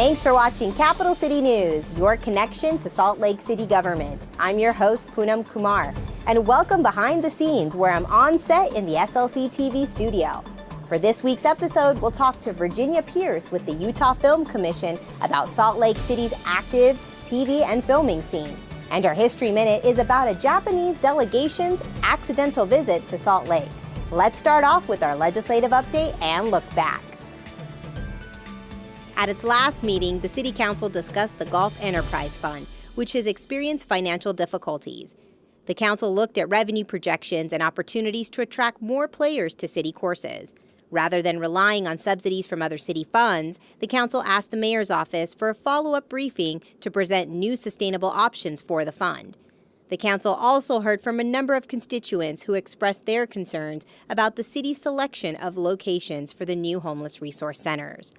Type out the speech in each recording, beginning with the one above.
Thanks for watching Capital City News, your connection to Salt Lake City government. I'm your host, Poonam Kumar, and welcome behind the scenes where I'm on set in the SLC TV studio. For this week's episode, we'll talk to Virginia Pearce with the Utah Film Commission about Salt Lake City's active TV and filming scene. And our History Minute is about a Japanese delegation's accidental visit to Salt Lake. Let's start off with our legislative update and look back. At its last meeting, the City Council discussed the Golf Enterprise Fund, which has experienced financial difficulties. The Council looked at revenue projections and opportunities to attract more players to city courses. Rather than relying on subsidies from other city funds, the Council asked the Mayor's office for a follow-up briefing to present new sustainable options for the fund. The Council also heard from a number of constituents who expressed their concerns about the city's selection of locations for the new homeless resource centers.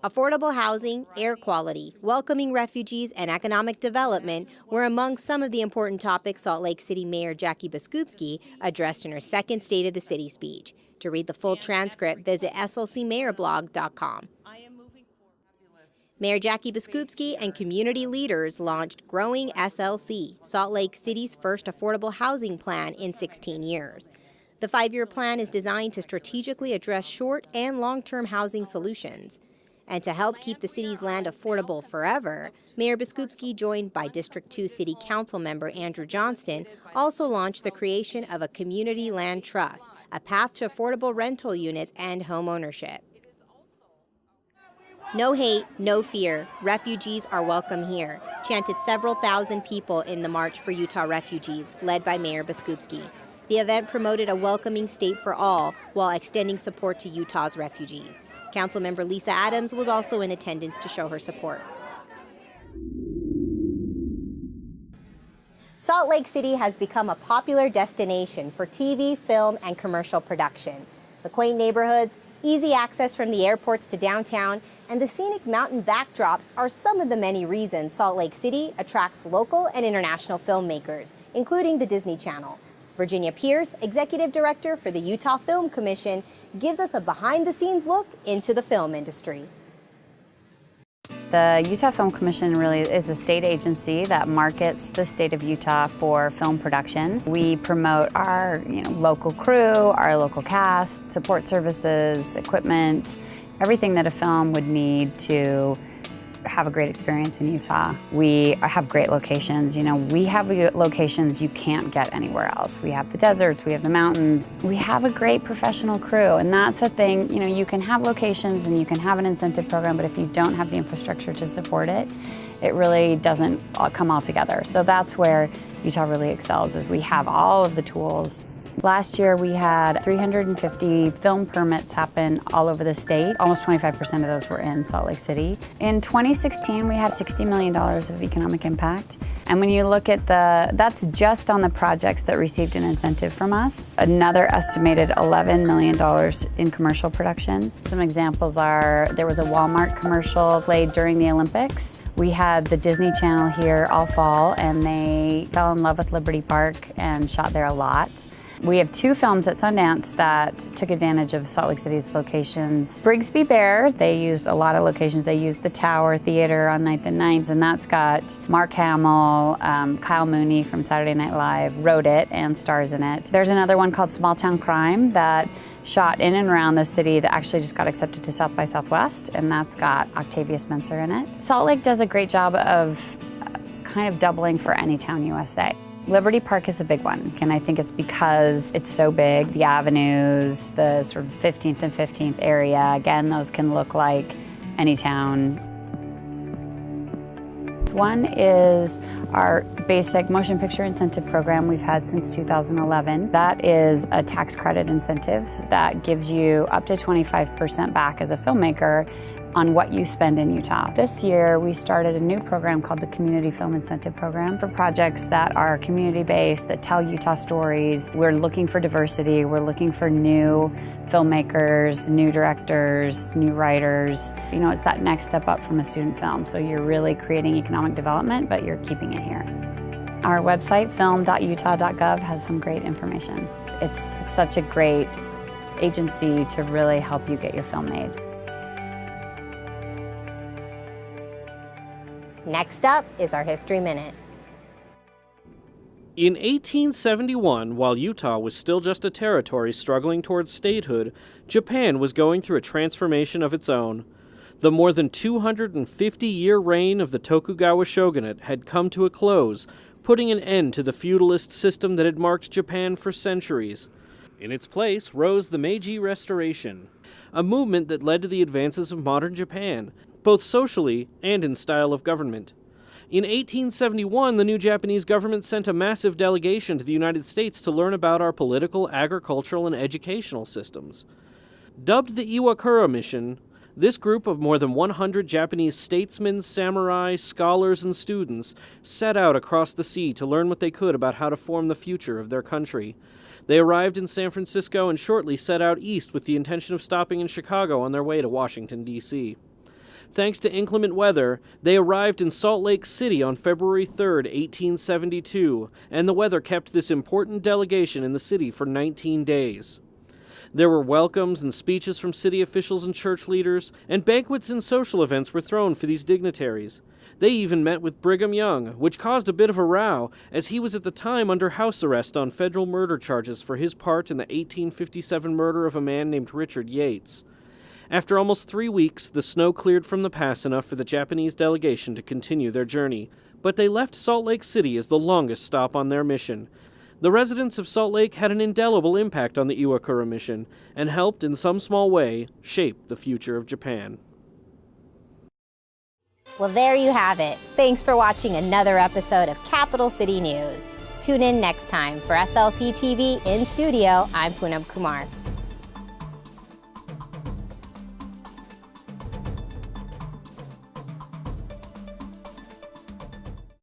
Affordable housing, air quality, welcoming refugees, and economic development were among some of the important topics Salt Lake City Mayor Jackie Biskupski addressed in her second State of the City speech. To read the full transcript, visit slcmayorblog.com. Mayor Jackie Biskupski and community leaders launched Growing SLC, Salt Lake City's first affordable housing plan in 16 years. The 5-year plan is designed to strategically address short and long-term housing solutions. And to help keep the city's land affordable forever, Mayor Biskupski, joined by District 2 City Council member Andrew Johnston, also launched the creation of a community land trust, a path to affordable rental units and home ownership. No hate, no fear. Refugees are welcome here, chanted several thousand people in the March for Utah Refugees, led by Mayor Biskupski. The event promoted a welcoming state for all while extending support to Utah's refugees. Councilmember Lisa Adams was also in attendance to show her support. Salt Lake City has become a popular destination for TV, film, and commercial production. The quaint neighborhoods, easy access from the airports to downtown, and the scenic mountain backdrops are some of the many reasons Salt Lake City attracts local and international filmmakers, including the Disney Channel. Virginia Pearce, Executive Director for the Utah Film Commission, gives us a behind-the-scenes look into the film industry. The Utah Film Commission really is a state agency that markets the state of Utah for film production. We promote our local crew, our local cast, support services, equipment, everything that a film would need to have a great experience in Utah. We have great locations. We have locations you can't get anywhere else. We have the deserts, we have the mountains. We have a great professional crew, and that's the thing. You can have locations and you can have an incentive program, but if you don't have the infrastructure to support it, it really doesn't come all together. So that's where Utah really excels, is we have all of the tools. Last year we had 350 film permits happen all over the state. Almost 25% of those were in Salt Lake City. In 2016 we had $60 million of economic impact. And when you look at that's just on the projects that received an incentive from us. Another estimated $11 million in commercial production. Some examples are, there was a Walmart commercial played during the Olympics. We had the Disney Channel here all fall, and they fell in love with Liberty Park and shot there a lot. We have 2 films at Sundance that took advantage of Salt Lake City's locations. Brigsby Bear, they used a lot of locations. They used the Tower Theater on 9th and 9th, and that's got Mark Hamill, Kyle Mooney from Saturday Night Live wrote it and stars in it. There's another one called Small Town Crime that shot in and around the city that actually just got accepted to South by Southwest, and that's got Octavia Spencer in it. Salt Lake does a great job of kind of doubling for Anytown, USA. Liberty Park is a big one, and I think it's because it's so big. The avenues, the sort of 15th and 15th area, again, those can look like Anytown. One is our basic motion picture incentive program we've had since 2011. That is a tax credit incentive that gives you up to 25% back as a filmmaker on what you spend in Utah. This year, we started a new program called the Community Film Incentive Program for projects that are community-based, that tell Utah stories. We're looking for diversity. We're looking for new filmmakers, new directors, new writers. It's that next step up from a student film. So you're really creating economic development, but you're keeping it here. Our website, film.utah.gov, has some great information. It's such a great agency to really help you get your film made. Next up is our History Minute. In 1871, while Utah was still just a territory struggling towards statehood, Japan was going through a transformation of its own. The more than 250-year reign of the Tokugawa shogunate had come to a close, putting an end to the feudalist system that had marked Japan for centuries. In its place rose the Meiji Restoration, a movement that led to the advances of modern Japan, both socially and in style of government. In 1871, the new Japanese government sent a massive delegation to the United States to learn about our political, agricultural, and educational systems. Dubbed the Iwakura Mission, this group of more than 100 Japanese statesmen, samurai, scholars, and students set out across the sea to learn what they could about how to form the future of their country. They arrived in San Francisco and shortly set out east with the intention of stopping in Chicago on their way to Washington, D.C. Thanks to inclement weather, they arrived in Salt Lake City on February 3, 1872, and the weather kept this important delegation in the city for 19 days. There were welcomes and speeches from city officials and church leaders, and banquets and social events were thrown for these dignitaries. They even met with Brigham Young, which caused a bit of a row, as he was at the time under house arrest on federal murder charges for his part in the 1857 murder of a man named Richard Yates. After almost 3 weeks, the snow cleared from the pass enough for the Japanese delegation to continue their journey, but they left Salt Lake City as the longest stop on their mission. The residents of Salt Lake had an indelible impact on the Iwakura Mission and helped, in some small way, shape the future of Japan. Well, there you have it. Thanks for watching another episode of Capital City News. Tune in next time. For SLC TV in studio, I'm Poonam Kumar.